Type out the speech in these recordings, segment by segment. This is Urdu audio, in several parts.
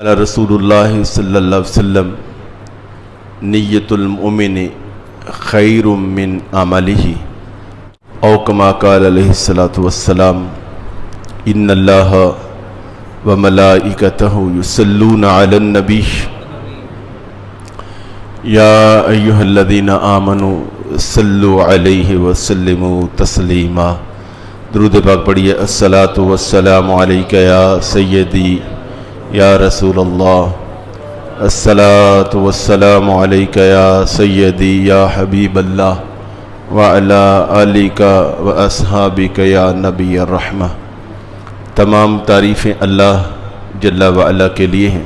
قال رسول اللہ صلی اللہ علیہ وسلم نیت المؤمن خیر من عملہ او کما قال علیہ الصلاۃ والسلام ان اللہ وملائکتہ یصلون علی النبی یا ایہا الذین آمنوا صلوا علیہ وسلموا تسلیما۔ درود پاک پڑھیے۔ الصلاۃ والسلام علیک یا سیدی یا رسول اللہ، الصلاۃ والسلام علیک یا سیدی یا حبیب اللہ وعلی آلک واصحابک یا نبی الرحمہ۔ تمام تعریفیں اللہ جل وعلا کے لیے ہیں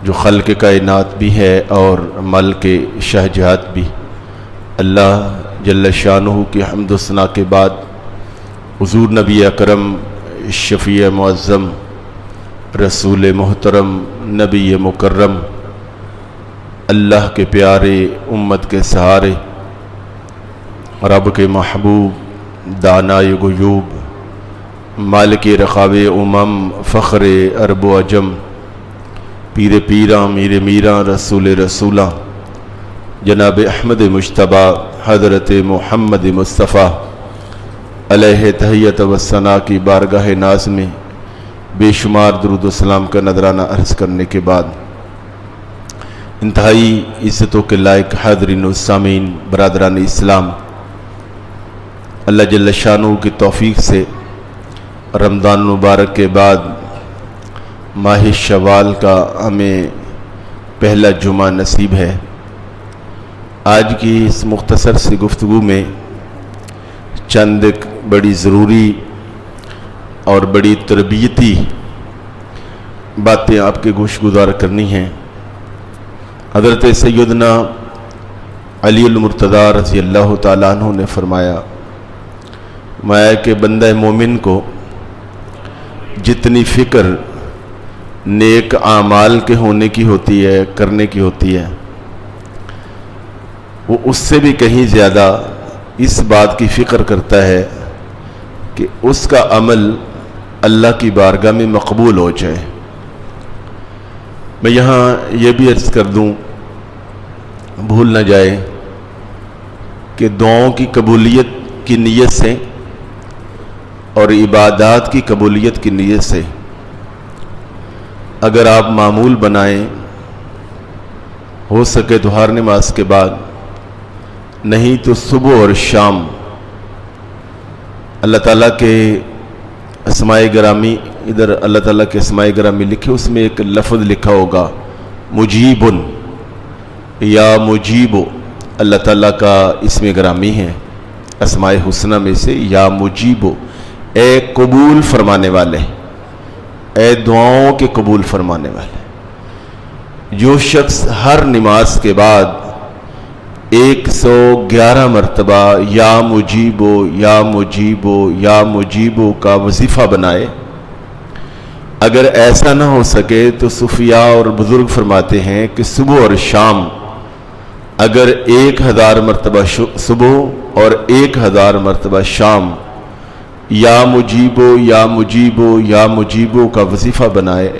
جو خلق کائنات بھی ہے اور ملک شہجات بھی۔ اللہ جل شانہ کی حمد و ثنا کے بعد حضور نبی اکرم شفیع معظم رسول محترم نبی مکرم اللہ کے پیارے امت کے سہارے رب کے محبوب دانائے غیوب مالک رخاب امم فخر عرب و عجم پیر پیراں میر میراں رسول رسولاں جناب احمد مجتبیٰ حضرت محمد مصطفیٰ علیہ تحیت و ثنا کی بارگاہ ناز میں بے شمار درود و سلام کا نذرانہ عرض کرنے کے بعد انتہائی عزتوں کے لائق حاضرین و سامعین برادران اسلام، اللہ جل شانہ کی توفیق سے رمضان مبارک کے بعد ماہ شوال کا ہمیں پہلا جمعہ نصیب ہے۔ آج کی اس مختصر سی گفتگو میں چند بڑی ضروری اور بڑی تربیتی باتیں آپ کے گوش گزار کرنی ہیں۔ حضرت سیدنا علی المرتضیٰ رضی اللہ تعالیٰ عنہ نے فرمایا کہ بندہ مومن کو جتنی فکر نیک اعمال کے ہونے کی ہوتی ہے، کرنے کی ہوتی ہے، وہ اس سے بھی کہیں زیادہ اس بات کی فکر کرتا ہے کہ اس کا عمل اللہ کی بارگاہ میں مقبول ہو جائے۔ میں یہاں یہ بھی عرض کر دوں، بھول نہ جائے کہ دعاؤں کی قبولیت کی نیت سے اور عبادات کی قبولیت کی نیت سے اگر آپ معمول بنائیں، ہو سکے تو ہر نماز کے بعد، نہیں تو صبح اور شام اللہ تعالیٰ کے اسماء گرامی، ادھر اللہ تعالیٰ کے اسماء گرامی لکھے، اس میں ایک لفظ لکھا ہوگا مجیبن یا مجیبو، اللہ تعالیٰ کا اسم گرامی ہے اسماء حسنہ میں سے، یا مجیبو، اے قبول فرمانے والے، اے دعاؤں کے قبول فرمانے والے۔ جو شخص ہر نماز کے بعد 111 مرتبہ یا مجیبو یا مجیبو یا مجیبو کا وظیفہ بنائے، اگر ایسا نہ ہو سکے تو صوفیاء اور بزرگ فرماتے ہیں کہ صبح اور شام اگر 1000 مرتبہ صبح اور 1000 مرتبہ شام یا مجیبو یا مجیبو یا مجیبو کا وظیفہ بنائے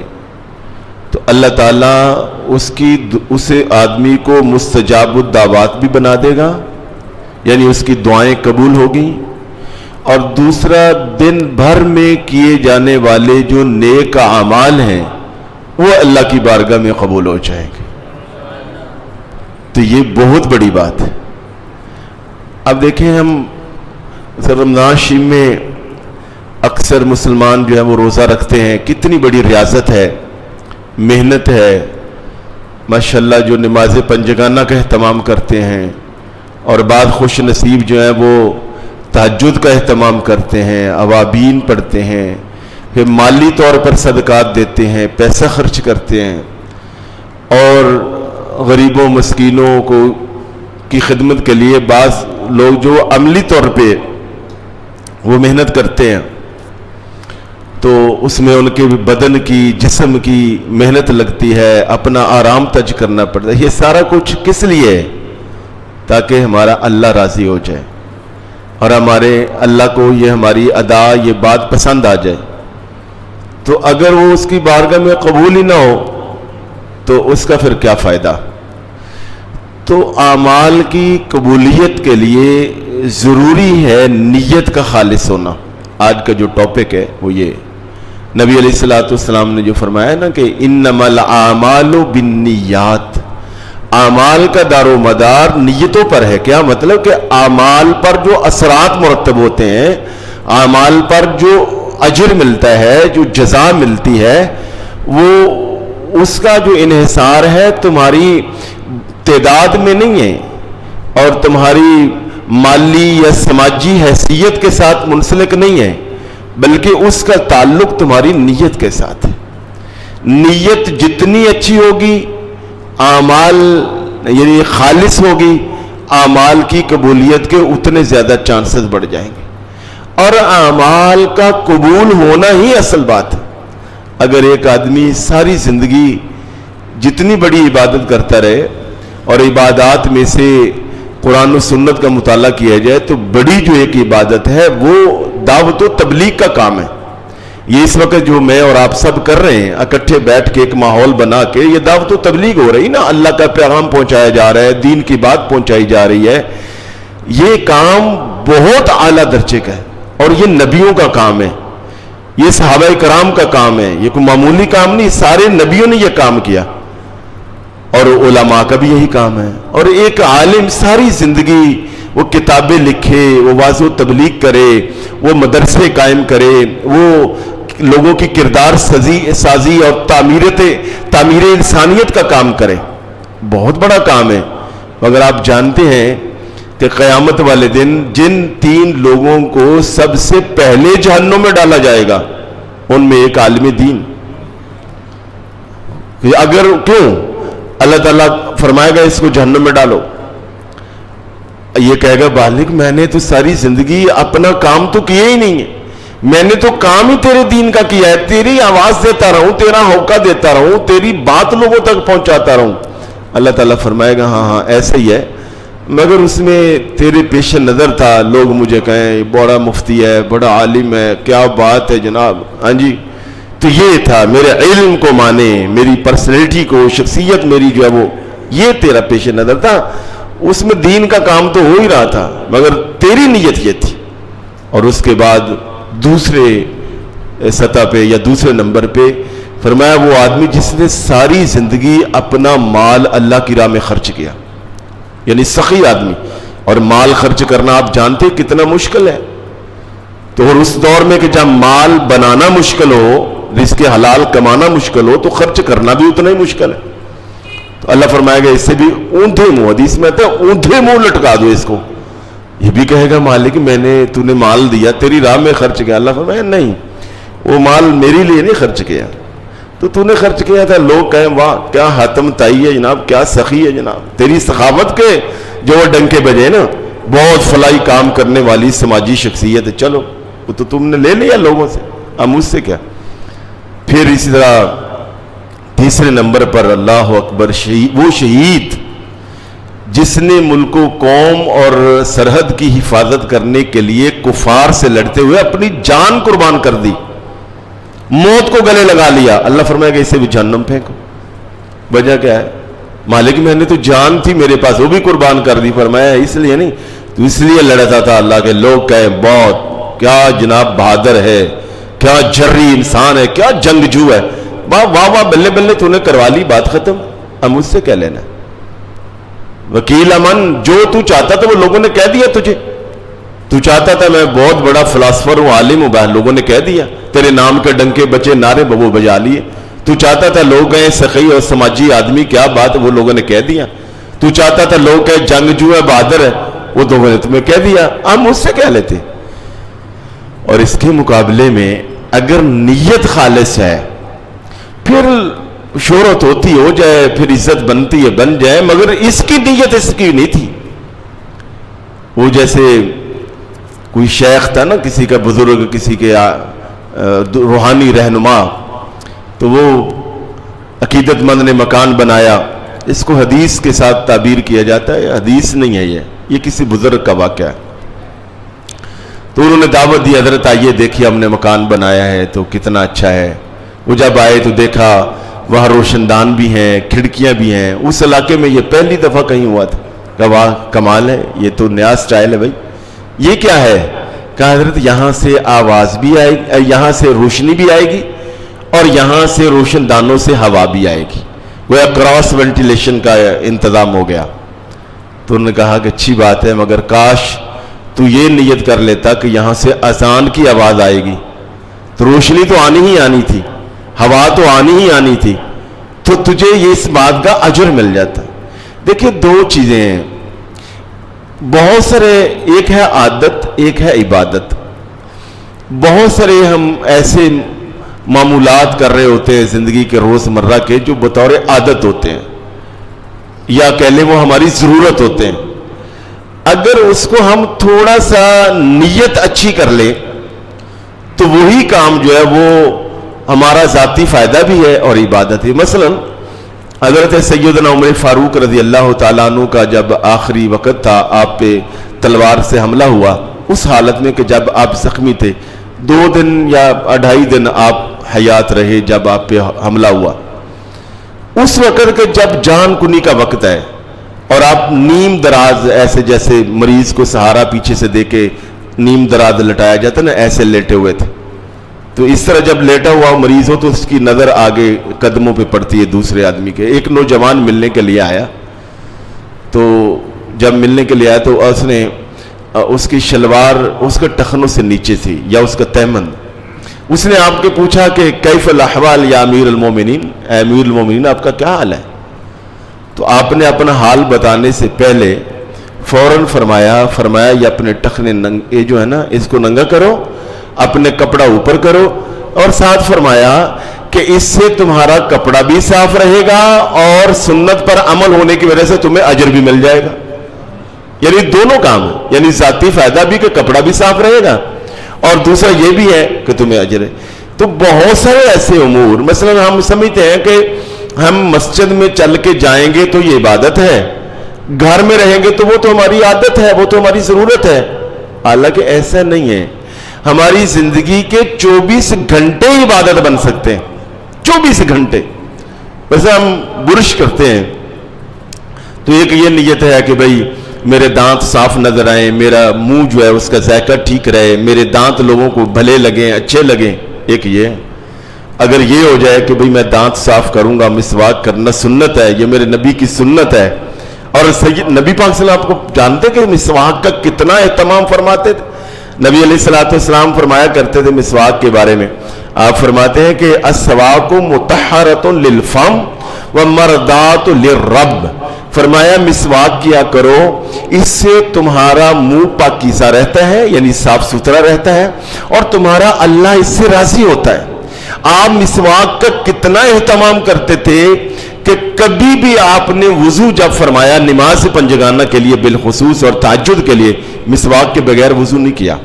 تو اللہ تعالیٰ اس آدمی کو مستجاب الدعوات بھی بنا دے گا، یعنی اس کی دعائیں قبول ہوگی، اور دوسرا دن بھر میں کیے جانے والے جو نیک اعمال ہیں وہ اللہ کی بارگاہ میں قبول ہو جائیں گے۔ تو یہ بہت بڑی بات ہے۔ اب دیکھیں، ہم رمضان شریف میں اکثر مسلمان جو ہے وہ روزہ رکھتے ہیں، کتنی بڑی ریاضت ہے، محنت ہے، ماشاءاللہ، جو نماز پنجگانہ کا اہتمام کرتے ہیں، اور بعض خوش نصیب جو ہیں وہ تہجد کا اہتمام کرتے ہیں، اوابین پڑھتے ہیں، پھر مالی طور پر صدقات دیتے ہیں، پیسہ خرچ کرتے ہیں، اور غریبوں مسکینوں کی خدمت کے لیے بعض لوگ جو عملی طور پہ وہ محنت کرتے ہیں، تو اس میں ان کے بدن کی، جسم کی محنت لگتی ہے، اپنا آرام تج کرنا پڑتا ہے۔ یہ سارا کچھ کس لیے ہے؟ تاکہ ہمارا اللہ راضی ہو جائے اور ہمارے اللہ کو یہ ہماری ادا، یہ بات پسند آ جائے۔ تو اگر وہ اس کی بارگاہ میں قبول ہی نہ ہو تو اس کا پھر کیا فائدہ؟ تو اعمال کی قبولیت کے لیے ضروری ہے نیت کا خالص ہونا. آج کا جو ٹاپک ہے وہ یہ نبی علیہ الصلوۃ والسلام نے جو فرمایا نا کہ انما الاعمال بالنیات، اعمال کا دار و مدار نیتوں پر ہے. کیا مطلب؟ کہ اعمال پر جو اثرات مرتب ہوتے ہیں، اعمال پر جو اجر ملتا ہے، جو جزا ملتی ہے، وہ اس کا جو انحصار ہے تمہاری تعداد میں نہیں ہے اور تمہاری مالی یا سماجی حیثیت کے ساتھ منسلک نہیں ہے، بلکہ اس کا تعلق تمہاری نیت کے ساتھ ہے. نیت جتنی اچھی ہوگی، اعمال یعنی خالص ہوگی، اعمال کی قبولیت کے اتنے زیادہ چانسز بڑھ جائیں گے. اور اعمال کا قبول ہونا ہی اصل بات ہے. اگر ایک آدمی ساری زندگی جتنی بڑی عبادت کرتا رہے اور عبادات میں سے قرآن و سنت کا مطالعہ کیا جائے تو بڑی جو ایک عبادت ہے وہ دعوت و تبلیغ کا کام ہے. یہ اس وقت جو میں اور آپ سب کر رہے ہیں اکٹھے بیٹھ کے ایک ماحول بنا کے، یہ دعوت و تبلیغ ہو رہی نا، اللہ کا پیغام پہنچایا جا رہا ہے، دین کی بات پہنچائی جا رہی ہے. یہ کام بہت اعلیٰ درجے کا ہے اور یہ نبیوں کا کام ہے، یہ صحابہ کرام کا کام ہے، یہ کوئی معمولی کام نہیں. سارے نبیوں نے یہ کام کیا اور علماء کا بھی یہی کام ہے. اور ایک عالم ساری زندگی وہ کتابیں لکھے، وہ واضح و تبلیغ کرے، وہ مدرسے قائم کرے، وہ لوگوں کی کردار سازی اور تعمیر انسانیت کا کام کرے، بہت بڑا کام ہے. اگر آپ جانتے ہیں کہ قیامت والے دن جن 3 لوگوں کو سب سے پہلے جہنم میں ڈالا جائے گا ان میں ایک عالم دین. اگر کیوں اللہ تعالیٰ فرمائے گا اس کو جہنم میں ڈالو، یہ کہے گا بالغ میں نے تو ساری زندگی اپنا کام تو کیا ہی نہیں ہے، میں نے تو کام ہی تیرے دین کا کیا ہے، تیری آواز دیتا رہوں، تیرا ہوکا دیتا رہوں، تیری بات لوگوں تک پہنچاتا رہوں. اللہ تعالیٰ فرمائے گا ہاں ہاں ایسا ہی ہے، مگر اس میں تیرے پیش نظر تھا لوگ مجھے کہیں بڑا مفتی ہے، بڑا عالم ہے، کیا بات ہے جناب، ہاں جی، تو یہ تھا میرے علم کو مانے، میری پرسنالٹی کو، شخصیت میری جو ہے وہ، یہ تیرا پیش نظر تھا. اس میں دین کا کام تو ہو ہی رہا تھا مگر تیری نیت یہ تھی. اور اس کے بعد دوسرے سطح پہ یا دوسرے نمبر پہ فرمایا وہ آدمی جس نے ساری زندگی اپنا مال اللہ کی راہ میں خرچ کیا، یعنی سخی آدمی. اور مال خرچ کرنا آپ جانتے کتنا مشکل ہے. تو اور اس دور میں کہ جب مال بنانا مشکل ہو، رزق حلال کمانا مشکل ہو، تو خرچ کرنا بھی اتنا ہی مشکل ہے. تو اللہ فرمائے گا اس سے بھی اونھے منہ، حدیث میں آتا ہے اونھے منہ لٹکا دو اس کو. یہ بھی کہے گا مالک تو نے مال دیا تیری راہ میں خرچ کیا. اللہ فرمائے نہیں، وہ مال میری لیے نہیں خرچ کیا، تو نے خرچ کیا تھا. لوگ کہیں واہ کیا حاتم تائی ہے جناب، کیا سخی ہے جناب، تیری سخاوت کے جو وہ ڈنکے بجے نا، بہت فلاحی کام کرنے والی سماجی شخصیت ہے. چلو وہ تو تم نے لے لیا لوگوں سے، اب مجھ سے کیا. پھر اسی طرح تیسرے نمبر پر اللہ اکبر، وہ شہید جس نے ملک و قوم اور سرحد کی حفاظت کرنے کے لیے کفار سے لڑتے ہوئے اپنی جان قربان کر دی، موت کو گلے لگا لیا. اللہ فرمائے گا اسے بھی جہنم پھینکو. وجہ کیا ہے؟ مالک میں نے تو جان تھی میرے پاس وہ بھی قربان کر دی. فرمایا اس لیے نہیں، تو اس لیے لڑتا تھا اللہ کے لوگ کہیں بہت کیا جناب بہادر ہے، کیا جری انسان ہے، کیا جنگجو ہے. واہ واہ واہ بلے بلے تو نے کروا لی، بات ختم، اب مجھ سے کیا لینا. وکیل امن جو تو چاہتا تھا وہ لوگوں نے کہہ دیا تجھے. تو چاہتا تھا میں بہت بڑا فلاسفر ہوں، عالم ہوں، لوگوں نے کہہ دیا. تیرے نام کے ڈنکے بچے نعرے وہ بجا لیے. تو چاہتا تھا لوگ کہیں سخی اور سماجی آدمی، کیا بات وہ لوگوں نے کہہ دیا. تو چاہتا تھا لوگ کہیں جنگجو ہے، بہادر ہے، وہ لوگوں نے تمہیں کہہ دیا. اب مجھ سے کہہ لیتے. اور اس کے مقابلے میں اگر نیت خالص ہے پھر شہرت ہوتی ہو جائے، پھر عزت بنتی ہے بن جائے، مگر اس کی نیت اس کی نہیں تھی. وہ جیسے کوئی شیخ تھا نا، کسی کا بزرگ، کسی کے روحانی رہنما، تو وہ عقیدت مند نے مکان بنایا. اس کو حدیث کے ساتھ تعبیر کیا جاتا ہے، حدیث نہیں ہے یہ کسی بزرگ کا واقعہ ہے. تو انہوں نے دعوت دی، حضرت آئیے دیکھیے ہم نے مکان بنایا ہے تو کتنا اچھا ہے. وہ جب آئے تو دیکھا وہاں روشندان بھی ہیں، کھڑکیاں بھی ہیں. اس علاقے میں یہ پہلی دفعہ کہیں ہوا تھا. کہا واہ کمال ہے، یہ تو نیا سٹائل ہے بھائی. یہ کیا ہے؟ کہا حضرت یہاں سے آواز بھی آئے گی، یہاں سے روشنی بھی آئے گی اور یہاں سے روشن دانوں سے ہوا بھی آئے گی. وہ کراس وینٹیلیشن کا انتظام ہو گیا. تو انہوں نے کہا کہ اچھی بات ہے، مگر کاش تو یہ نیت کر لیتا کہ یہاں سے اذان کی آواز آئے گی تو روشنی تو آنی ہی آنی تھی، ہوا تو آنی ہی آنی تھی، تو تجھے یہ اس بات کا اجر مل جاتا. دیکھیں دو چیزیں ہیں بہت سارے، ایک ہے عادت، ایک ہے عبادت. بہت سارے ہم ایسے معمولات کر رہے ہوتے ہیں زندگی کے روزمرہ کے جو بطور عادت ہوتے ہیں یا کہہ لیں وہ ہماری ضرورت ہوتے ہیں. اگر اس کو ہم تھوڑا سا نیت اچھی کر لیں تو وہی کام جو ہے وہ ہمارا ذاتی فائدہ بھی ہے اور عبادت ہے. مثلا حضرت سیدنا عمر فاروق رضی اللہ تعالیٰ عنہ کا جب آخری وقت تھا، آپ پہ تلوار سے حملہ ہوا، اس حالت میں کہ جب آپ زخمی تھے، 2 دن یا 2.5 دن آپ حیات رہے جب آپ پہ حملہ ہوا. اس وقت کہ جب جان کنی کا وقت ہے اور آپ نیم دراز ایسے جیسے مریض کو سہارا پیچھے سے دے کے نیم دراز لٹایا جاتا نا، ایسے لیٹے ہوئے تھے. تو اس طرح جب لیٹا ہوا مریض ہو تو اس کی نظر آگے قدموں پہ پڑتی ہے دوسرے آدمی کے. ایک نوجوان ملنے کے لیے آیا، تو جب ملنے کے لیے آیا تو اس نے اس کی شلوار اس کے ٹخنوں سے نیچے تھی یا اس کا تہمن. اس نے آپ کے پوچھا کہ کیف الاحوال یا امیر المومنین، اے امیر المومنین آپ کا کیا حال ہے؟ تو آپ نے اپنا حال بتانے سے پہلے فوراً فرمایا یہ اپنے ٹخنے یہ جو ہے نا اس کو ننگا کرو، اپنے کپڑا اوپر کرو، اور ساتھ فرمایا کہ اس سے تمہارا کپڑا بھی صاف رہے گا اور سنت پر عمل ہونے کی وجہ سے تمہیں اجر بھی مل جائے گا. یعنی دونوں کام ہیں، یعنی ذاتی فائدہ بھی کہ کپڑا بھی صاف رہے گا اور دوسرا یہ بھی ہے کہ تمہیں اجر ہے. تو بہت سارے ایسے امور، مثلا ہم سمجھتے ہیں کہ ہم مسجد میں چل کے جائیں گے تو یہ عبادت ہے، گھر میں رہیں گے تو وہ تو ہماری عادت ہے، وہ تو ہماری ضرورت ہے. حالانکہ ایسا نہیں ہے. ہماری زندگی کے 24 گھنٹے عبادت بن سکتے ہیں. 24 گھنٹے. ویسے ہم برش کرتے ہیں تو ایک یہ نیت ہے کہ بھئی میرے دانت صاف نظر آئیں، میرا منہ جو ہے اس کا ذائقہ ٹھیک رہے، میرے دانت لوگوں کو بھلے لگیں، اچھے لگیں. ایک یہ اگر یہ ہو جائے کہ بھئی میں دانت صاف کروں گا، مسواک کرنا سنت ہے، یہ میرے نبی کی سنت ہے. اور نبی پاک صلی اللہ علیہ وسلم آپ کو جانتے کہ مسواک کا کتنا اہتمام فرماتے تھے. نبی علیہ السلام فرمایا کرتے تھے مسواک کے بارے میں، آپ فرماتے ہیں کہ السواک مطہرۃ للفم ومردات للرب. فرمایا مسواک کیا کرو، اس سے تمہارا منہ پاکیزہ رہتا ہے، یعنی صاف ستھرا رہتا ہے، اور تمہارا اللہ اس سے راضی ہوتا ہے. آپ مسواک کا کتنا اہتمام کرتے تھے کہ کبھی بھی آپ نے وضو جب فرمایا نماز پنجگانہ کے لیے بالخصوص اور تہجد کے لیے مسواک کے بغیر وضو نہیں کیا.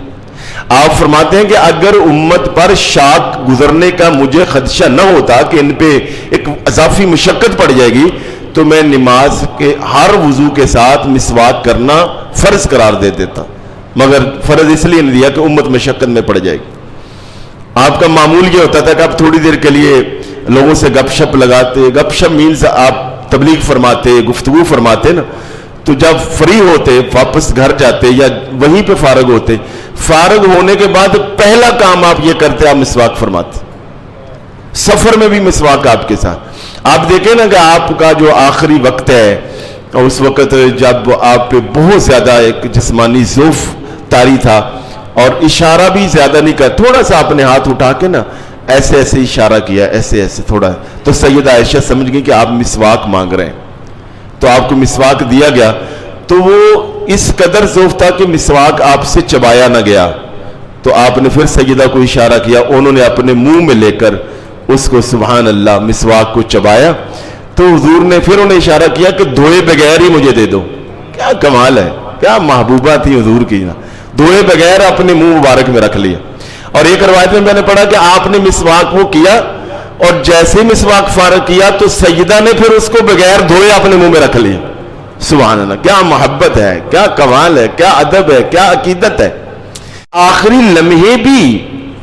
آپ فرماتے ہیں کہ اگر امت پر شاک گزرنے کا مجھے خدشہ نہ ہوتا کہ ان پہ ایک اضافی مشقت پڑ جائے گی تو میں نماز کے ہر وضو کے ساتھ مسواک کرنا فرض قرار دے دیتا، مگر فرض اس لیے نہیں دیا کہ امت مشقت میں پڑ جائے گی. آپ کا معمول یہ ہوتا تھا کہ آپ تھوڑی دیر کے لیے لوگوں سے گپ شپ لگاتے. گپ شپ مینز آپ تبلیغ فرماتے، گفتگو فرماتے نا، تو جب فری ہوتے واپس گھر جاتے یا وہیں پہ فارغ ہوتے، فارغ ہونے کے بعد پہلا کام آپ یہ کرتے، آپ مسواک فرماتے. سفر میں بھی مسواک آپ کے ساتھ. آپ دیکھیں نا کہ آپ کا جو آخری وقت ہے اور اس وقت جب آپ پہ بہت زیادہ ایک جسمانی ضعف طاری تھا اور اشارہ بھی زیادہ نہیں کر، تھوڑا سا اپنے ہاتھ اٹھا کے نا ایسے ایسے اشارہ کیا، ایسے ایسے تھوڑا، تو سیدہ عائشہ سمجھ گئی کہ آپ مسواک مانگ رہے ہیں، تو آپ کو مسواک دیا گیا. تو وہ اس قدر ضعف تھا کہ مسواک آپ سے چبایا نہ گیا، تو آپ نے پھر سیدہ کو اشارہ کیا، انہوں نے اپنے منہ میں لے کر اس کو سبحان اللہ مسواک کو چبایا. تو حضور نے پھر انہیں اشارہ کیا کہ دھوئے بغیر ہی مجھے دے دو. کیا کمال ہے، کیا محبوبہ تھی حضور کی نا، دھوئے بغیر اپنے منہ مبارک میں رکھ لیا. اور ایک روایت میں نے پڑھا کہ آپ نے مسواک وہ کیا اور جیسے مسواک فارغ کیا تو سیدہ نے پھر اس کو بغیر دھوئے اپنے منہ میں رکھ لیا. سبحان اللہ، کیا محبت ہے، کیا کمال ہے، کیا ادب ہے، کیا عقیدت ہے. آخری لمحے بھی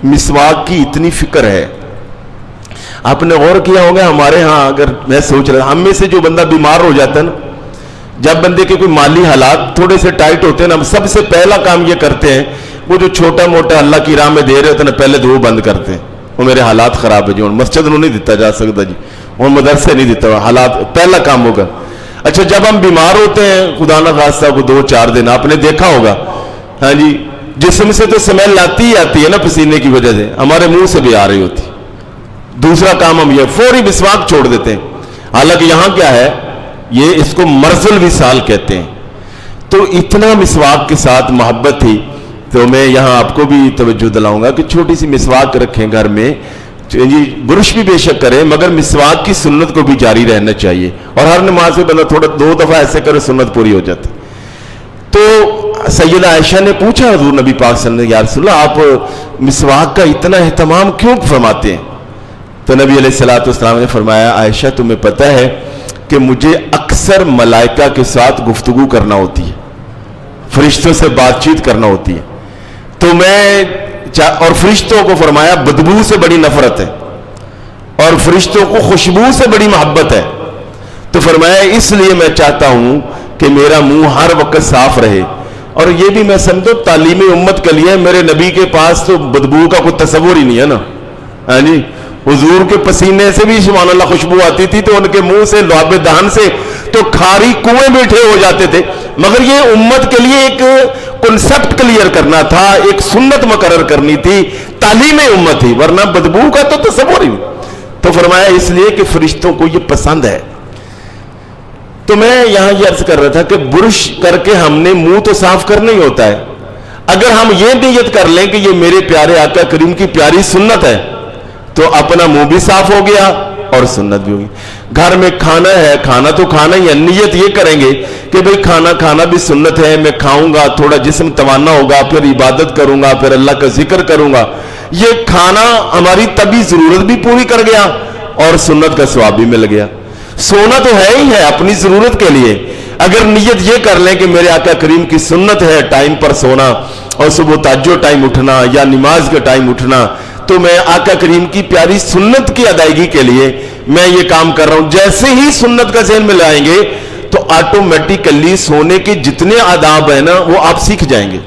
مسواک کی اتنی فکر ہے. آپ نے غور کیا ہوگا ہمارے ہاں، اگر میں سوچ رہا ہم میں سے جو بندہ بیمار ہو جاتا ہے نا، جب بندے کے کوئی مالی حالات تھوڑے سے ٹائٹ ہوتے ہیں نا، ہم سب سے پہلا کام یہ کرتے ہیں، وہ جو چھوٹا موٹا اللہ کی راہ میں دے رہے ہوتے ہیں نا، پہلے تو وہ بند کرتے ہیں. وہ میرے حالات خراب ہے جی، مسجد نو نہیں دیتا جا سکتا جی، وہ مدرسے نہیں دیتا، حالات پہلا کام ہوگا. اچھا جب ہم بیمار ہوتے ہیں خدا نہ خواستہ کو 2-4 دن، آپ نے دیکھا ہوگا ہاں جی، جسم سے تو سمیل آتی ہی آتی ہے نا پسینے کی وجہ سے، ہمارے منہ سے بھی آ رہی ہوتی. دوسرا کام ہم یہ فوری مسواک چھوڑ دیتے ہیں. حالانکہ یہاں کیا ہے، یہ اس کو مرض الوصال کہتے ہیں. تو اتنا مسواک کے ساتھ محبت تھی. تو میں یہاں آپ کو بھی توجہ دلاؤں گا کہ چھوٹی سی مسواک رکھیں گھر میں جی، برش بھی بے شک کریں مگر مسواک کی سنت کو بھی جاری رہنا چاہیے. اور ہر نماز میں بندہ تھوڑا 2 دفعہ ایسے کرے سنت پوری ہو جاتی. تو سیدہ عائشہ نے پوچھا حضور نبی پاک صلی اللہ علیہ وسلم، یا رسول اللہ آپ مسواک کا اتنا اہتمام کیوں فرماتے ہیں؟ تو نبی علیہ الصلوۃ والسلام نے فرمایا، عائشہ تمہیں پتہ ہے کہ مجھے اکثر ملائکہ کے ساتھ گفتگو کرنا ہوتی ہے، فرشتوں سے بات چیت کرنا ہوتی ہے. تو میں اور فرشتوں کو فرمایا بدبو سے بڑی نفرت ہے اور فرشتوں کو خوشبو سے بڑی محبت ہے. تو فرمایا اس لیے میں چاہتا ہوں کہ میرا منہ ہر وقت صاف رہے. اور یہ بھی میں سمجھو تعلیم امت کے لیے، میرے نبی کے پاس تو بدبو کا کوئی تصور ہی نہیں ہے نا. ہاں جی، حضور کے پسینے سے بھی سبحان اللہ خوشبو آتی تھی، تو ان کے منہ سے لعاب دہن سے تو کھاری کنویں بیٹھے ہو جاتے تھے. مگر یہ امت کے لیے ایک کنسپٹ کلیئر کرنا تھا، ایک سنت مقرر کرنی تھی، تعلیم امت تھی، ورنہ بدبو کا تو تصور ہی نہیں. تو فرمایا اس لیے کہ فرشتوں کو یہ پسند ہے. تو میں یہاں یہ عرض کر رہا تھا کہ برش کر کے ہم نے منہ تو صاف کرنا ہی ہوتا ہے. اگر ہم یہ نیت کر لیں کہ یہ میرے پیارے آقا کریم کی پیاری سنت ہے تو اپنا منہ بھی صاف ہو گیا اور سنت بھی ہوگی. گھر میں کھانا ہے، کھانا تو کھانا ہی ہے، نیت یہ کریں گے کہ بھئی کھانا کھانا بھی سنت ہے، میں کھاؤں گا تھوڑا جسم توانا ہوگا، پھر عبادت کروں گا، پھر اللہ کا ذکر کروں گا. یہ کھانا ہماری طبی ضرورت بھی پوری کر گیا اور سنت کا ثواب بھی مل گیا. سونا تو ہے ہی ہے اپنی ضرورت کے لیے. اگر نیت یہ کر لیں کہ میرے آقا کریم کی سنت ہے ٹائم پر سونا اور صبح تہجد ٹائم اٹھنا یا نماز کے ٹائم اٹھنا، تو میں آقا کریم کی پیاری سنت کی ادائیگی کے لیے میں یہ کام کر رہا ہوں. جیسے ہی سنت کا ذہن میں لائیں گے تو آٹومیٹیکلی سونے کے جتنے آداب ہیں نا وہ آپ سیکھ جائیں گے.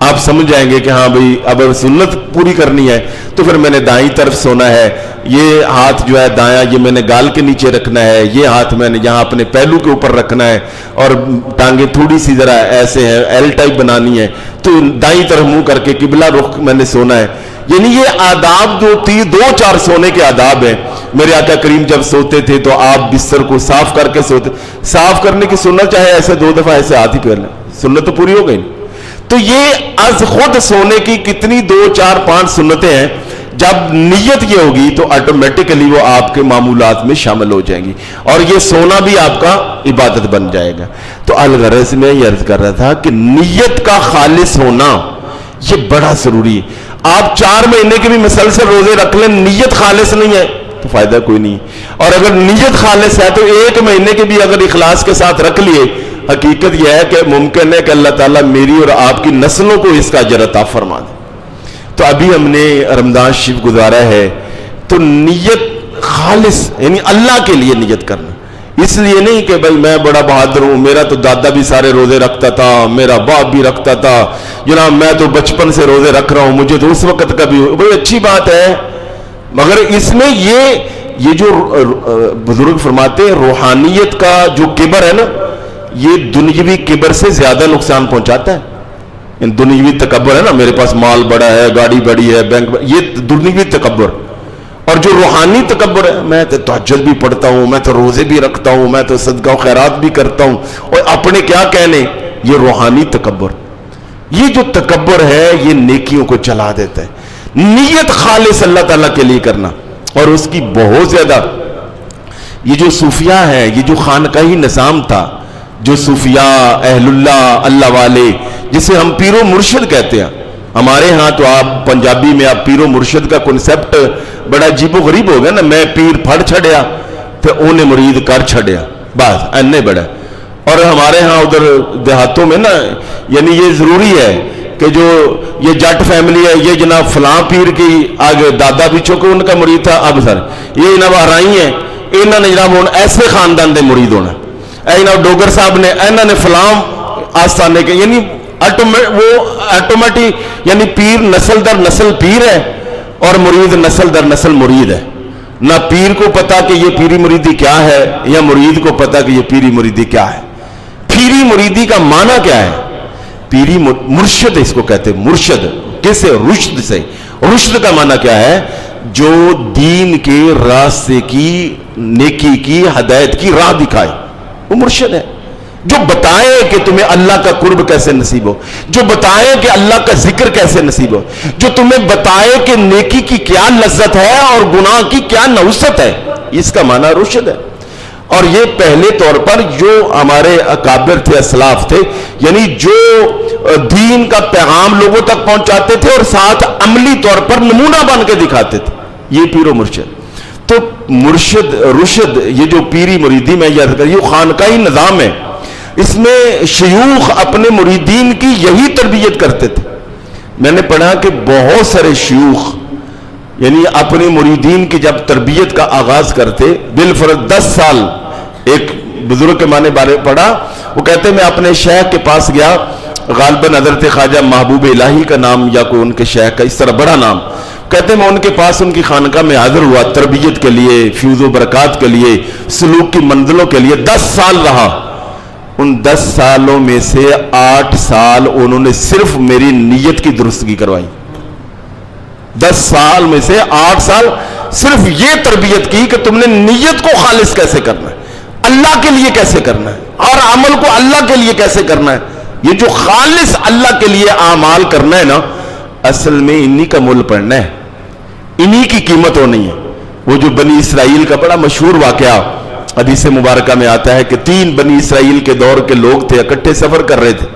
آپ سمجھ جائیں گے کہ ہاں بھئی اب سنت پوری کرنی ہے تو پھر میں نے دائیں طرف سونا ہے، یہ ہاتھ جو ہے دایاں یہ میں نے گال کے نیچے رکھنا ہے، یہ ہاتھ میں نے یہاں اپنے پہلو کے اوپر رکھنا ہے، اور ٹانگیں تھوڑی سی ذرا ایسے ہیں ایل ٹائپ بنانی ہے، تو دائیں طرف منہ کر کے قبلہ رخ میں نے سونا ہے. یعنی یہ آداب جو 2-4 سونے کے آداب ہیں. میرے آقا کریم جب سوتے تھے تو آپ بستر کو صاف کر کے سوتے. صاف کرنے کی سنت چاہے ایسے 2 دفعہ ایسے ہاتھ ہی پھیر لیں، سنت تو پوری ہو گئی. تو یہ از خود سونے کی کتنی 2-4-5 سنتیں ہیں. جب نیت یہ ہوگی تو آٹومیٹکلی وہ آپ کے معمولات میں شامل ہو جائیں گی اور یہ سونا بھی آپ کا عبادت بن جائے گا. تو الغرض میں یہ عرض کر رہا تھا کہ نیت کا خالص ہونا یہ بڑا ضروری ہے. آپ 4 مہینے کے بھی مسلسل روزے رکھ لیں، نیت خالص نہیں ہے تو فائدہ کوئی نہیں. اور اگر نیت خالص ہے تو 1 مہینے کے بھی اگر اخلاص کے ساتھ رکھ لیے، حقیقت یہ ہے کہ ممکن ہے کہ اللہ تعالیٰ میری اور آپ کی نسلوں کو اس کا اجر عطا فرما دے. تو ابھی ہم نے رمضان شریف گزارا ہے، تو نیت خالص یعنی اللہ کے لیے نیت کرنا. اس لیے نہیں کہ بھائی میں بڑا بہادر ہوں، میرا تو دادا بھی سارے روزے رکھتا تھا، میرا باپ بھی رکھتا تھا، جناب میں تو بچپن سے روزے رکھ رہا ہوں، مجھے تو اس وقت کا بھی. بھائی اچھی بات ہے، مگر اس میں یہ جو بزرگ فرماتے ہیں روحانیت کا جو کبر ہے نا، یہ دنیاوی کبر سے زیادہ نقصان پہنچاتا ہے. دنیاوی تکبر ہے نا، میرے پاس مال بڑا ہے، گاڑی بڑی ہے، بینک بڑا، یہ دنیاوی تکبر. اور جو روحانی تکبر ہے، میں تو تہجد بھی پڑھتا ہوں، میں تو روزے بھی رکھتا ہوں، میں تو صدقہ و خیرات بھی کرتا ہوں، اور اپنے کیا کہنے، یہ روحانی تکبر. یہ جو تکبر ہے یہ نیکیوں کو چلا دیتا ہے. نیت خالص اللہ تعالیٰ کے لیے کرنا. اور اس کی بہت زیادہ یہ جو صوفیاء ہے، یہ جو خانقاہی نظام تھا، جو صوفیاء اہل اللہ اللہ والے جسے ہم پیر و مرشد کہتے ہیں. ہمارے ہاں تو آپ پنجابی میں آپ پیر و مرشد کا کنسپٹ بڑا عجیب و غریب ہو گیا نا. میں پیر پھڑ چھڑیا تو اونے مرید کر چھڑیا، بس اینے بڑا. اور ہمارے ہاں ادھر دیہاتوں میں نا، یعنی یہ ضروری ہے کہ جو یہ جٹ فیملی ہے، یہ جناب فلاں پیر کی آگے دادا بھی چونکہ ان کا مرید تھا، اب سر یہ جناب ہرائی ہیں، انہوں نے جناب ایسے خاندان دے مرید ہونا، اے جناب ڈوگر صاحب نے انہوں نے فلاں آستانے کے، یعنی وہ آٹومیٹک، یعنی پیر نسل در نسل پیر ہے اور مرید نسل در نسل مرید ہے. نہ پیر کو پتا کہ یہ پیری مریدی کیا ہے، یا مرید کو پتا کہ یہ پیری مریدی کیا ہے. پیری مریدی کا معنی کیا ہے؟ پیری مرشد اس کو کہتے ہیں. مرشد کس سے؟ رشد سے. رشد کا معنی کیا ہے؟ جو دین کے راستے کی، نیکی کی، ہدایت کی راہ دکھائے، وہ مرشد ہے. جو بتائے کہ تمہیں اللہ کا قرب کیسے نصیب ہو، جو بتائے کہ اللہ کا ذکر کیسے نصیب ہو، جو تمہیں بتائے کہ نیکی کی کیا لذت ہے اور گناہ کی کیا نحوست ہے، اس کا معنی رشد ہے. اور یہ پہلے طور پر جو ہمارے اکابر تھے، اسلاف تھے، یعنی جو دین کا پیغام لوگوں تک پہنچاتے تھے اور ساتھ عملی طور پر نمونہ بن کے دکھاتے تھے، یہ پیر و مرشد. تو مرشد رشد، یہ جو پیری مریدی میں یاد کر، یہ خانقاہی نظام ہے. اس میں شیوخ اپنے مریدین کی یہی تربیت کرتے تھے. میں نے پڑھا کہ بہت سارے شیوخ یعنی اپنے مریدین کی جب تربیت کا آغاز کرتے، بالفرض 10 سال، ایک بزرگ کے معنی بارے پڑھا، وہ کہتے میں اپنے شیخ کے پاس گیا، غالباً حضرت خواجہ محبوب الہی کا نام یا کوئی ان کے شیخ کا اس طرح بڑا نام، کہتے میں ان کے پاس ان کی خانقاہ میں حاضر ہوا تربیت کے لیے، فیوز و برکات کے لیے، سلوک کی منزلوں کے لیے. 10 سال رہا. ان 10 سالوں میں سے 8 سال انہوں نے صرف میری نیت کی درستگی کروائی. 10 سال میں سے 8 سال صرف یہ تربیت کی کہ تم نے نیت کو خالص کیسے کرنا ہے، اللہ کے لیے کیسے کرنا ہے، اور عمل کو اللہ کے لیے کیسے کرنا ہے. یہ جو خالص اللہ کے لیے اعمال کرنا ہے نا، اصل میں انہی کا مول پڑھنا ہے، انہی کی قیمت ہونی ہے. وہ جو بنی اسرائیل کا بڑا مشہور واقعہ حدیث مبارکہ میں آتا ہے کہ 3 بنی اسرائیل کے دور کے لوگ تھے، اکٹھے سفر کر رہے تھے،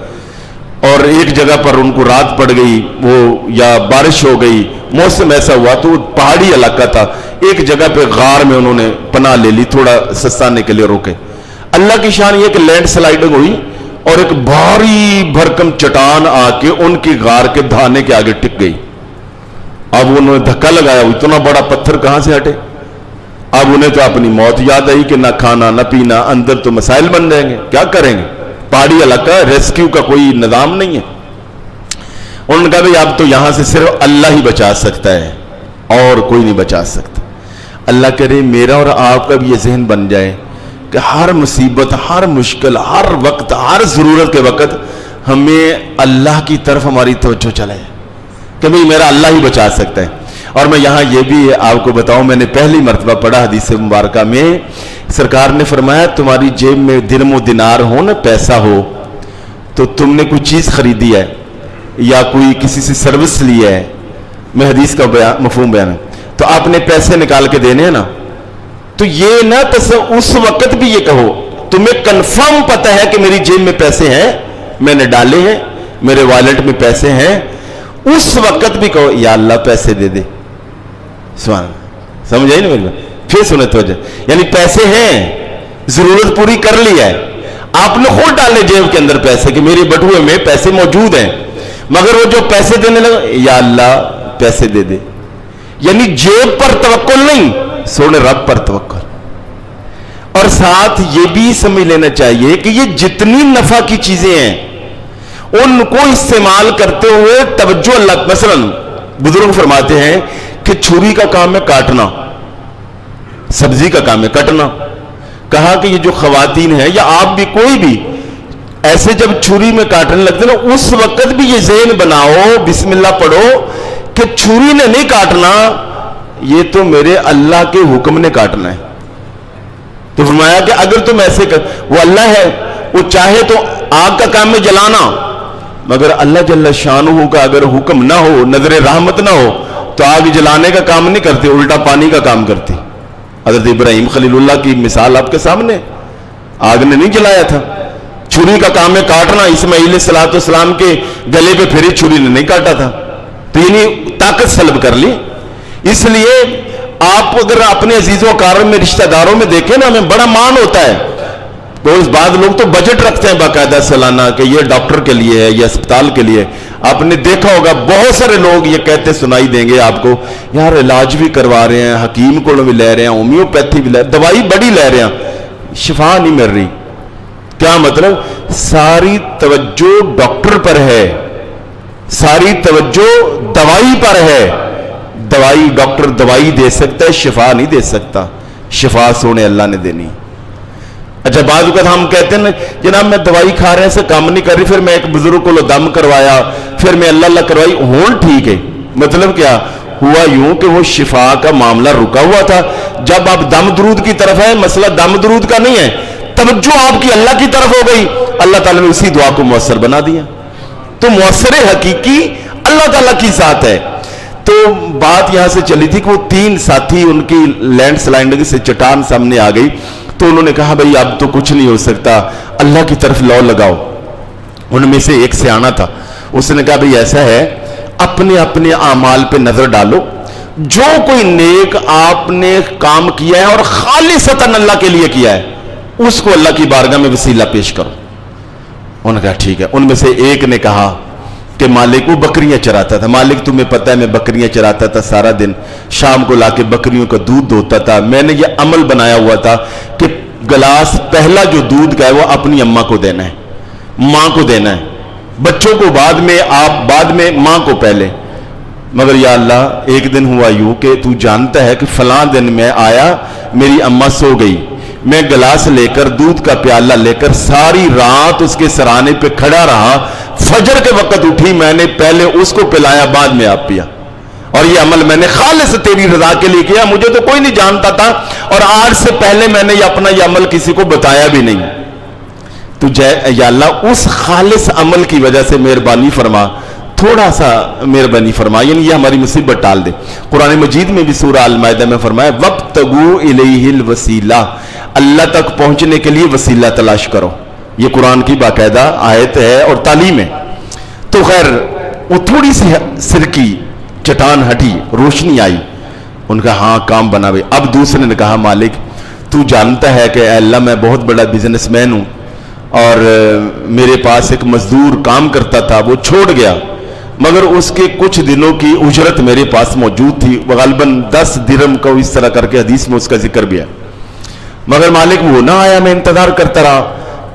اور ایک جگہ پر ان کو رات پڑ گئی، وہ یا بارش ہو گئی، موسم ایسا ہوا تو پہاڑی علاقہ تھا، ایک جگہ پہ غار میں انہوں نے پناہ لے لی، تھوڑا سستانے کے لیے روکے. اللہ کی شان یہ کہ لینڈ سلائڈنگ ہوئی اور ایک بھاری بھرکم چٹان آ کے ان کی غار کے دھانے کے آگے ٹک گئی. اب انہوں نے دھکا لگایا، اتنا بڑا پتھر کہاں سے ہٹے. اب انہیں تو اپنی موت یاد آئی کہ نہ کھانا نہ پینا، اندر تو مسائل بن جائیں گے، کیا کریں گے، پہاڑی علاقہ، ریسکیو کا کوئی نظام نہیں ہے. انہوں نے کہا بھئی اب تو یہاں سے صرف اللہ ہی بچا سکتا ہے اور کوئی نہیں بچا سکتا. اللہ کرے میرا اور آپ کا بھی یہ ذہن بن جائے کہ ہر مصیبت، ہر مشکل، ہر وقت، ہر ضرورت کے وقت ہمیں اللہ کی طرف ہماری توجہ چلے کہ بھئی میرا اللہ ہی بچا سکتا ہے. اور میں یہاں یہ بھی آپ کو بتاؤں، میں نے پہلی مرتبہ پڑھا حدیث مبارکہ میں، سرکار نے فرمایا تمہاری جیب میں درم و دینار ہو نا، پیسہ ہو، تو تم نے کوئی چیز خریدی ہے یا کوئی کسی سے سروس لی ہے، میں حدیث کا مفہوم بیان ہے، تو آپ نے پیسے نکال کے دینے ہیں نا، تو یہ نہ اس وقت بھی یہ کہو، تمہیں کنفرم پتہ ہے کہ میری جیب میں پیسے ہیں، میں نے ڈالے ہیں، میرے والیٹ میں پیسے ہیں، اس وقت بھی کہو یا اللہ پیسے دے دے. سبحان اللہ. سمجھ آئی نا میری بات؟ پھر سنیں توجہ، یعنی پیسے ہیں، ضرورت پوری کر لی ہے، آپ نے خود ڈالے جیب کے اندر پیسے کہ میری بٹوے میں پیسے موجود ہیں، مگر وہ جو پیسے دینے لگا یا اللہ پیسے دے دے، یعنی جیب پر توکل نہیں، سونے رب پر توکل. اور ساتھ یہ بھی سمجھ لینا چاہیے کہ یہ جتنی نفع کی چیزیں ہیں ان کو استعمال کرتے ہوئے توجہ اللہ. مثلا بزرگ فرماتے ہیں کہ چھری کا کام ہے کاٹنا، سبزی کا کام ہے کٹنا. کہا کہ یہ جو خواتین ہیں یا آپ بھی کوئی بھی ایسے جب چھری میں کاٹنے لگتے نا، اس وقت بھی یہ ذہن بناؤ، بسم اللہ پڑھو کہ چھری نے نہیں کاٹنا، یہ تو میرے اللہ کے حکم نے کاٹنا ہے. تو فرمایا کہ اگر تم ایسے کر، وہ اللہ ہے، وہ چاہے تو آگ کا کام میں جلانا، مگر اللہ جل شانہ کا اگر حکم نہ ہو، نظر رحمت نہ ہو، تو آگ جلانے کا کام نہیں کرتے، الٹا پانی کا کام کرتی. حضرت ابراہیم خلیل اللہ کی مثال آپ کے سامنے، آگ نے نہیں جلایا تھا، چھری کا کام ہے کاٹنا. اسماعیل علیہ السلام کے گلے پہ پھری چھری نے نہیں کاٹا تھا، تو یعنی طاقت سلب کر لی. اس لیے آپ اگر اپنے عزیزوں و اقارب میں، رشتہ داروں میں دیکھیں نا، ہمیں بڑا مان ہوتا ہے تو اس بعد لوگ تو بجٹ رکھتے ہیں باقاعدہ سالانہ کہ یہ ڈاکٹر کے لیے ہے، یہ اسپتال کے لیے. آپ نے دیکھا ہوگا بہت سارے لوگ یہ کہتے سنائی دیں گے آپ کو، یار علاج بھی کروا رہے ہیں، حکیم کو بھی لے رہے ہیں، ہومیوپیتھی بھی لے رہے ہیں، دوائی بڑی لے رہے ہیں، شفا نہیں مل رہی. کیا مطلب؟ ساری توجہ ڈاکٹر پر ہے، ساری توجہ دوائی پر ہے. دوائی ڈاکٹر دوائی دے سکتا ہے، شفا نہیں دے سکتا. شفا سونے اللہ نے دینی. اچھا بعض اوقات ہم کہتے ہیں جناب میں دوائی کھا رہے ہیں سے کام نہیں کر رہی، پھر میں ایک بزرگ کو دم کروایا، پھر میں اللہ کروائی ہون ٹھیک ہے. مطلب کیا ہوا؟ یوں کہ وہ شفا کا معاملہ رکا ہوا تھا. جب آپ دم درود کی طرف ہے، مسئلہ دم درود کا نہیں ہے، توجہ آپ کی اللہ کی طرف ہو گئی، اللہ تعالیٰ نے اسی دعا کو مؤثر بنا دیا. تو مؤثر حقیقی اللہ تعالیٰ کی ذات ہے. تو بات یہاں سے چلی تھی کہ وہ 3 ساتھی ان کی لینڈ سلائڈنگ سے چٹان سامنے آ گئی، تو انہوں نے کہا بھئی اب تو کچھ نہیں ہو سکتا، اللہ کی طرف لو لگاؤ. ان میں سے ایک سیاںا تھا، اس نے کہا بھئی ایسا ہے، اپنے اپنے اعمال پہ نظر ڈالو، جو کوئی نیک آپ نے کام کیا ہے اور خالصتاً اللہ کے لیے کیا ہے، اس کو اللہ کی بارگاہ میں وسیلہ پیش کرو. انہوں نے کہا ٹھیک ہے. ان میں سے ایک نے کہا کہ مالک، وہ بکریاں چراتا تھا، مالک تمہیں پتہ ہے میں بکریاں چراتا تھا سارا دن، شام کو لا کے بکریوں کا دودھ دھوتا تھا. میں نے یہ عمل بنایا ہوا تھا کہ گلاس پہلا جو دودھ کا ہے وہ اپنی اماں کو دینا ہے، ماں کو دینا ہے، بچوں کو بعد میں، آپ بعد میں، ماں کو پہلے. مگر یا اللہ ایک دن ہوا یوں کہ تو جانتا ہے کہ فلاں دن میں آیا، میری اماں سو گئی، میں گلاس لے کر دودھ کا پیالہ لے کر ساری رات اس کے سرانے پہ کھڑا رہا، فجر کے وقت اٹھی، میں نے پہلے اس کو پلایا بعد میں آپ پیا، اور یہ عمل میں نے خالص تیری رضا کے لیے کیا، مجھے تو کوئی نہیں جانتا تھا، اور آج سے پہلے میں نے یہ عمل کسی کو بتایا بھی نہیں. تو یا اللہ اس خالص عمل کی وجہ سے مہربانی فرما، تھوڑا سا مہربانی فرما، یعنی یہ ہماری مصیبت ٹال دے. قرآن مجید میں بھی سورہ المائدہ میں فرمایا وَابْتَغُوا إِلَيْهِ الْوَسِيلَةَ، اللہ تک پہنچنے کے لیے وسیلہ تلاش کرو. یہ قرآن کی باقاعدہ آیت ہے اور تعلیم ہے. تو خیر وہ تھوڑی سی سرکی چٹان ہٹی، روشنی آئی، ان کا ہاں کام بنا ہوئے. اب دوسرے نے کہا مالک تو جانتا ہے کہ اے اللہ میں بہت بڑا بزنس مین ہوں، اور میرے پاس ایک مزدور کام کرتا تھا، وہ چھوڑ گیا، مگر اس کے کچھ دنوں کی اجرت میرے پاس موجود تھی، غالباً 10 درہم کو اس طرح کر کے حدیث میں اس کا ذکر بھی ہے. مگر مالک وہ نہ آیا، میں انتظار کرتا رہا.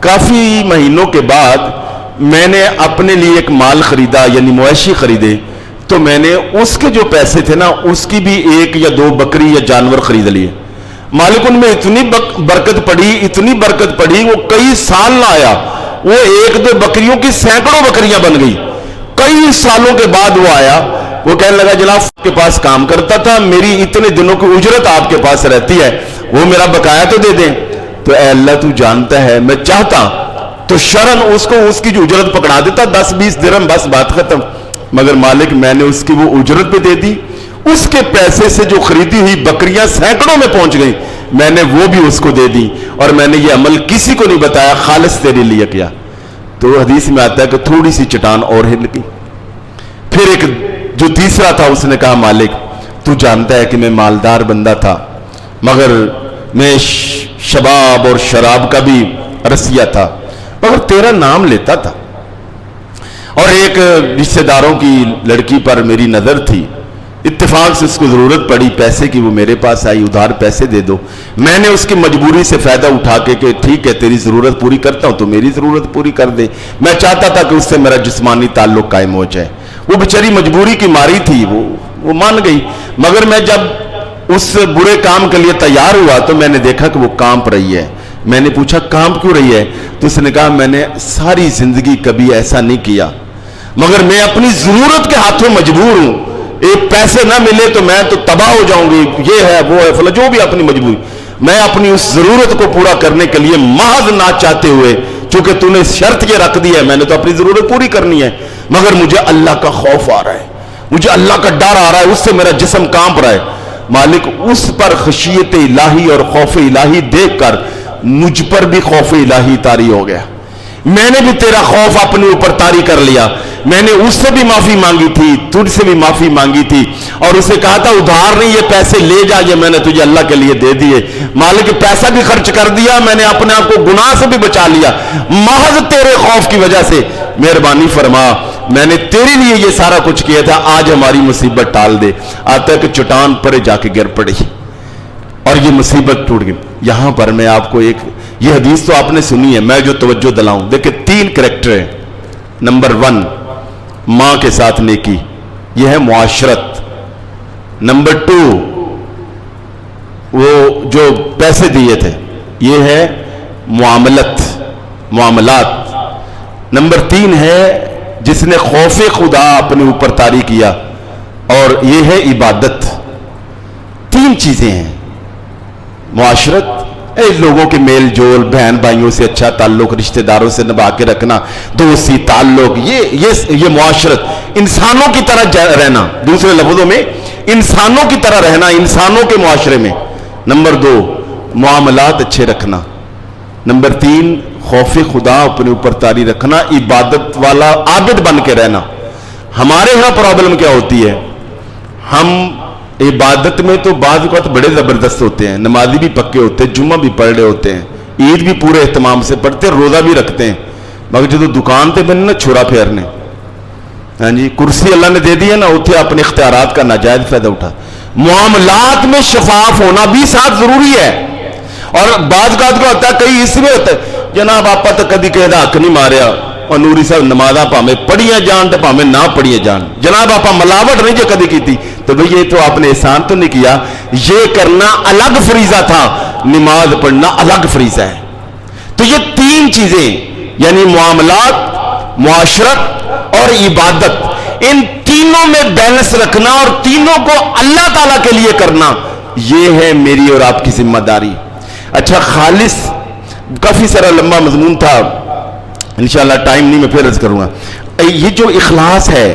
کافی مہینوں کے بعد میں نے اپنے لیے ایک مال خریدا، یعنی مویشی خریدے، تو میں نے اس کے جو پیسے تھے نا اس کی بھی 1 یا 2 بکری یا جانور خرید لیے. مالک ان میں اتنی برکت پڑی، اتنی برکت پڑی، وہ کئی سال نہ آیا، وہ 1-2 بکریوں کی سینکڑوں بکریاں بن گئی. کئی سالوں کے بعد وہ آیا، وہ کہنے لگا جناب آپ کے پاس کام کرتا تھا، میری اتنے دنوں کی اجرت آپ کے پاس رہتی ہے، وہ میرا بقایا تو دے دیں. تو اے اللہ تو جانتا ہے میں چاہتا تو شرن اس کو اس کی جو اجرت پکڑا دیتا 10-20 درہم، بس بات ختم. مگر مالک میں نے اس کی وہ اجرت پہ دے دی، اس کے پیسے سے جو خریدی ہوئی بکریاں سینکڑوں میں پہنچ گئی، میں نے وہ بھی اس کو دے دی، اور میں نے یہ عمل کسی کو نہیں بتایا، خالص تیرے لیے کیا. تو حدیث میں آتا ہے کہ تھوڑی سی چٹان اور ہل گئی. پھر ایک جو تیسرا تھا اس نے کہا مالک تو جانتا ہے کہ میں مالدار بندہ تھا، مگر میں شباب اور شراب کا بھی رسیہ تھا، مگر تیرا نام لیتا تھا، اور ایک رشتہ داروں کی لڑکی پر میری نظر تھی، اتفاق سے اس کو ضرورت پڑی پیسے کی، وہ میرے پاس آئی، ادھار پیسے دے دو. میں نے اس کی مجبوری سے فائدہ اٹھا کے کہ ٹھیک ہے تیری ضرورت پوری کرتا ہوں تو میری ضرورت پوری کر دے. میں چاہتا تھا کہ اس سے میرا جسمانی تعلق قائم ہو جائے. وہ بیچاری مجبوری کی ماری تھی، وہ مان گئی. مگر میں جب اس برے کام کے لیے تیار ہوا تو میں نے دیکھا کہ وہ کانپ رہی ہے. میں نے پوچھا کانپ کیوں رہی ہے؟ تو اس نے کہا میں نے ساری زندگی کبھی ایسا نہیں کیا، مگر میں اپنی ضرورت کے ہاتھوں مجبور ہوں، ایک پیسے نہ ملے تو میں تو تباہ ہو جاؤں گی، یہ ہے وہ ہے فلاں، جو بھی اپنی مجبوری، میں اپنی اس ضرورت کو پورا کرنے کے لیے محض نہ چاہتے ہوئے، چونکہ تو نے شرط یہ رکھ دی ہے میں نے تو اپنی ضرورت پوری کرنی ہے، مگر مجھے اللہ کا خوف آ رہا ہے، مجھے اللہ کا ڈر آ رہا ہے، اس سے میرا جسم کانپ رہا ہے. مالک اس پر خشیت الہی اور خوف الہی دیکھ کر مجھ پر بھی خوف الہی طاری ہو گیا. میں نے بھی تیرا خوف اپنے اوپر طاری کر لیا, میں نے اس سے بھی معافی مانگی تھی, تجھ سے بھی معافی مانگی تھی, اور اسے کہا تھا ادھار نہیں, یہ پیسے لے جا, یہ میں نے تجھے اللہ کے لیے دے دیے. مالک پیسہ بھی خرچ کر دیا, میں نے اپنے آپ کو گناہ سے بھی بچا لیا, محض تیرے خوف کی وجہ سے, مہربانی فرما, میں نے تیرے لیے یہ سارا کچھ کیا تھا, آج ہماری مصیبت ٹال دے. آتا ہے کہ چٹان پر جا کے گر پڑی اور یہ مصیبت ٹوٹ گئی. یہاں پر میں آپ کو یہ حدیث تو آپ نے سنی ہے, میں جو توجہ دلاؤں, دیکھیں 3 کریکٹر ہیں. نمبر 1 ماں کے ساتھ نیکی, یہ ہے معاشرت. نمبر 2 وہ جو پیسے دیے تھے, یہ ہے معاملات. نمبر 3 ہے جس نے خوف خدا اپنے اوپر طاری کیا, اور یہ ہے عبادت. 3 چیزیں ہیں, معاشرت, لوگوں کے میل جول, بہن بھائیوں سے اچھا تعلق, رشتہ داروں سے نبھا کے رکھنا, دوستی تعلق, یہ معاشرت, انسانوں کی طرح رہنا, دوسرے لفظوں میں انسانوں کی طرح رہنا, انسانوں کے معاشرے میں. نمبر 2 معاملات اچھے رکھنا. نمبر 3 خوف خدا اپنے اوپر طاری رکھنا, عبادت والا عابد بن کے رہنا. ہمارے ہاں پرابلم کیا ہوتی ہے, ہم عبادت میں تو بعض اوقات بڑے زبردست ہوتے ہیں, نمازی بھی پکے ہوتے ہیں, جمعہ بھی پڑھ رہے ہوتے ہیں, عید بھی پورے اہتمام سے پڑھتے ہیں, روزہ بھی رکھتے ہیں, مگر جب دکان تے بنے نا چھوڑا پھیرنے, ہاں جی, کرسی اللہ نے دے دی ہے نا, اتنے اپنے اختیارات کا ناجائز فائدہ اٹھا. معاملات میں شفاف ہونا بھی ساتھ ضروری ہے. اور بعض اوقات کو ہوتا ہے, کئی اس میں ہوتا ہے, جناب آپا تو کدی کہے دا حق نہیں ماریا, اور نوری صاحب نمازاں پاویں پڑھیاں جان تو پاویں نہ پڑھیے جان, جناب آپا ملاوٹ نہیں جو کدی کی تھی, تو بھئی یہ تو آپ نے احسان تو نہیں کیا, یہ کرنا الگ فریضہ تھا, نماز پڑھنا الگ فریضہ ہے. تو یہ 3 چیزیں یعنی معاملات, معاشرت اور عبادت, ان تینوں میں بیلنس رکھنا اور تینوں کو اللہ تعالیٰ کے لیے کرنا, یہ ہے میری اور آپ کی ذمہ داری. اچھا, خالص, کافی سارا لمبا مضمون تھا, انشاءاللہ ٹائم نہیں, میں پھر عرض کروں گا. یہ جو اخلاص ہے,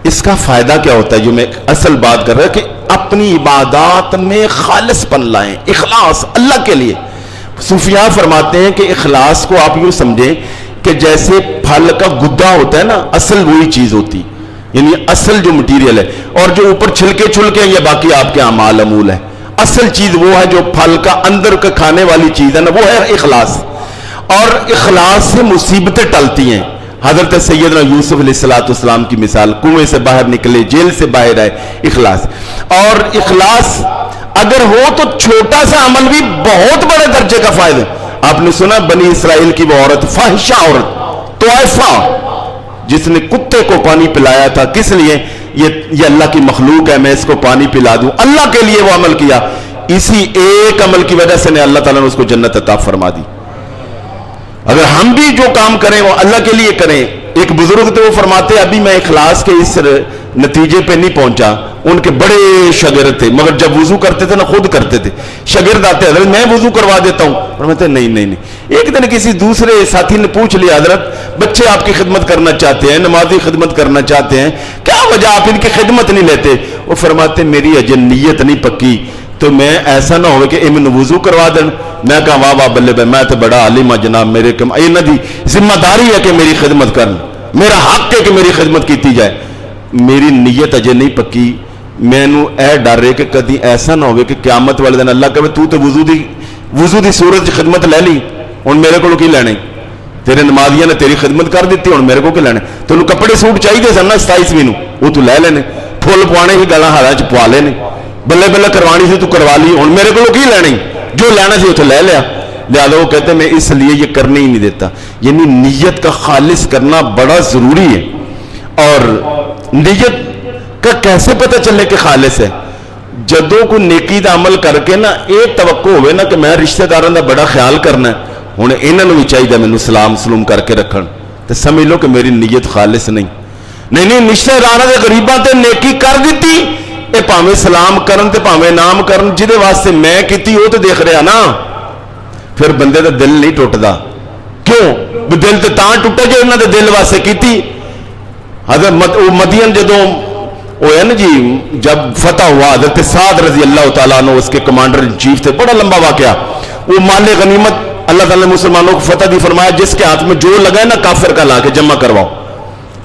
اس کا فائدہ کیا ہوتا ہے, جو میں اصل بات کر رہا ہوں, کہ اپنی عبادات میں خالص پن لائیں, اخلاص اللہ کے لیے. صوفیاء فرماتے ہیں کہ اخلاص کو آپ یوں سمجھیں کہ جیسے پھل کا گدا ہوتا ہے نا, اصل وہی چیز ہوتی, یعنی اصل جو مٹیریل ہے, اور جو اوپر چھلکے یہ باقی آپ کے اعمال عمول ہے. اصل چیز وہ ہے جو پھل کا اندر کا کھانے والی چیز ہے نا, وہ ہے اخلاص. اور اخلاص سے مصیبتیں ٹلتی ہیں. حضرت سیدنا یوسف علیہ السلام کی مثال, کنویں سے باہر نکلے, جیل سے باہر آئے, اخلاص. اور اخلاص اگر ہو تو چھوٹا سا عمل بھی بہت بڑے درجے کا فائدہ. آپ نے سنا بنی اسرائیل کی وہ عورت, فاحشہ عورت, طائفہ, جس نے کتے کو پانی پلایا تھا, کس لیے, یہ اللہ کی مخلوق ہے, میں اس کو پانی پلا دوں, اللہ کے لیے وہ عمل کیا. اسی ایک عمل کی وجہ سے اللہ تعالیٰ نے اس کو جنت عطا فرما دی. اگر ہم بھی جو کام کریں وہ اللہ کے لیے کریں. ایک بزرگ تو وہ فرماتے, ابھی میں اخلاص کے اس نتیجے پہ نہیں پہنچا, ان کے بڑے شاگرد تھے, مگر جب وضو کرتے تھے نا خود کرتے تھے. شاگرد آتے, حضرت میں وضو کروا دیتا ہوں, فرماتے نہیں. ایک دن کسی دوسرے ساتھی نے پوچھ لیا, حضرت بچے آپ کی خدمت کرنا چاہتے ہیں, نمازی خدمت کرنا چاہتے ہیں, کیا وجہ آپ ان کی خدمت نہیں لیتے؟ وہ فرماتے میری اجل نیت نہیں پکی, تو میں ایسا نہ ہوئے کہ امن وضو کروا دیں. میں کہا واہ واہ بلے بھائی, میں تو بڑا عالم ہوں جناب, میرے یہ دی ذمہ داری ہے کہ میری خدمت کرنا, میرا حق ہے کہ میری خدمت کیتی جائے. میری نیت اجے نہیں پکی, میں نو اے ڈر رہے کہ کدی ایسا نہ ہوئے کہ قیامت والے دن اللہ کہے تو وضو دی صورت خدمت لے لی, ہن میرے کو کی لینے, تیرے نمازیاں نے تیری خدمت کر دیتی, ہن میرے کو کی لینے, تو کپڑے سوٹ چاہیے سن نا 27ویں نو, وہ تو لے لینے, پھول پوانے ہی گلاں ہاراں چ پوا لینے, بلے بلے کروانی سی تو کروا لی, ہن میرے کو کی لینے, جو لینا سی اتنے لے لیا. لہذا وہ کہتے ہیں میں اس لیے یہ کرنے ہی نہیں دیتا. یعنی نیت کا خالص کرنا بڑا ضروری ہے. اور نیت کا کیسے پتہ چلے کہ خالص ہے؟ جدوں کو نیکی دا عمل کر کے نا یہ توقع ہوئے نا کہ میں رشتہ داراں دا بڑا خیال کرنا ہے, ہن انہاں نوں بھی چاہیے مینوں سلام کر کے رکھن, تو سمجھ لو کہ میری نیت خالص نہیں. رشتہ داراں دے غریباں تے نیکی کر دیتی, اے پاویں سلام کرن تے پاویں نام کرن, جہدے واسطے میں کیتی وہ تو دیکھ رہا نا, پھر بندے دا دل نہیں ٹوٹدا. کیوں؟ دل تے تاں ٹوٹے جو انہاں دے دل واسطے کیتی. حضرت مدین جدوں وہ ہے نا جی, جب فتح ہوا, حضرت سعد رضی اللہ تعالیٰ عنہ اس کے کمانڈر ان چیف تھے, بڑا لمبا واقعہ. وہ مال غنیمت اللہ تعالیٰ نے مسلمانوں کو فتح دی، فرمایا جس کے ہاتھ میں جو لگا ہے نا کافر کا لا کے جمع کرواؤ.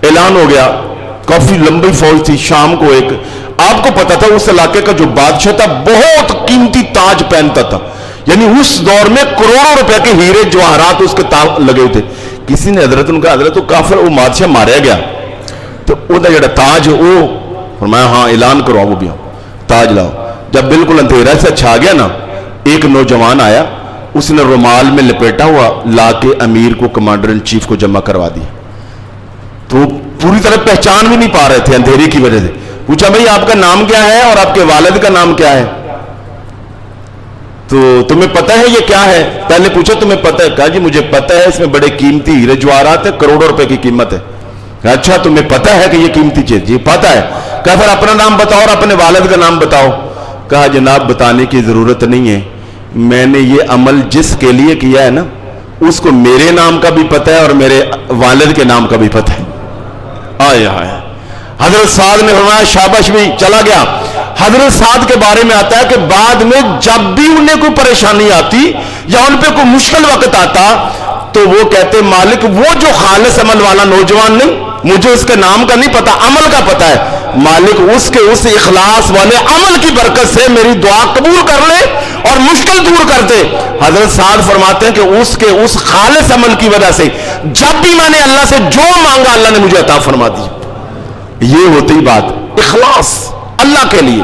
اعلان ہو گیا. کافی لمبی فوج تھی. شام کو ایک آپ کو پتا تھا اس علاقے کا جو بادشاہ تھا بہت قیمتی تاج پہنتا تھا، یعنی اس دور میں کروڑوں روپے کے ہیرے جواہرات اس کے تاج لگے ہوئے تھے. کسی نے حضرت ان کا حضرت تو کافر وہ بادشاہ ماریا گیا تو وہ جڑا تاج وہ فرمایا ہاں اعلان کرو وہ بھی تاج لاؤ. جب بالکل اندھیرا سے چھا گیا نا ایک نوجوان آیا، اس نے رومال میں لپیٹا ہوا لا کے امیر کو کمانڈر ان چیف کو جمع کروا دیا. تو پوری طرح پہچان بھی نہیں پا رہے تھے اندھیرے کی وجہ سے. پوچھا بھئی آپ کا نام کیا ہے اور آپ کے والد کا نام کیا ہے؟ تو تمہیں پتہ ہے یہ کیا ہے؟ پہلے پوچھا تمہیں پتہ ہے؟ کہا جی مجھے پتہ ہے، اس میں بڑے قیمتی ہیرے جواہرات ہیں، کروڑوں روپے کی قیمت ہے. اچھا تمہیں پتہ ہے کہ یہ قیمتی چیز؟ جی پتہ ہے. کہا پھر اپنا نام بتاؤ اور اپنے والد کا نام بتاؤ. کہا جناب بتانے کی ضرورت نہیں ہے، میں نے یہ عمل جس کے لیے کیا ہے نا اس کو میرے نام کا بھی پتہ ہے اور میرے والد کے نام کا بھی پتہ ہے. آئے آئے. حضرت سعد نے فرمایا شاباش بھی. چلا گیا. حضرت سعد کے بارے میں آتا ہے کہ بعد میں جب بھی انہیں کوئی پریشانی آتی یا ان پہ کوئی مشکل وقت آتا تو وہ کہتے مالک وہ جو خالص عمل والا نوجوان نہیں، مجھے اس کے نام کا نہیں پتا، عمل کا پتا ہے، مالک اس کے اس اخلاص والے عمل کی برکت سے میری دعا قبول کر لے اور مشکل دور کر دے. حضرت سعد فرماتے ہیں کہ اس کے اس خالص عمل کی وجہ سے جب بھی میں نے اللہ سے جو مانگا اللہ نے مجھے عطا فرما دی. یہ ہوتی بات اخلاص اللہ کے لیے،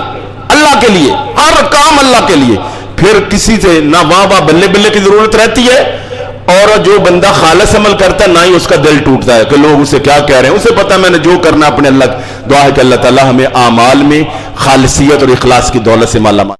اللہ کے لیے، ہر کام اللہ کے لیے. پھر کسی سے نہ واہ واہ بلے بلے کی ضرورت رہتی ہے، اور جو بندہ خالص عمل کرتا ہے نہ ہی اس کا دل ٹوٹتا ہے کہ لوگ اسے کیا کہہ رہے ہیں. اسے پتا میں نے جو کرنا اپنے اللہ. دعا ہے کہ اللہ تعالی ہمیں اعمال میں خالصیت اور اخلاص کی دولت سے مالا مال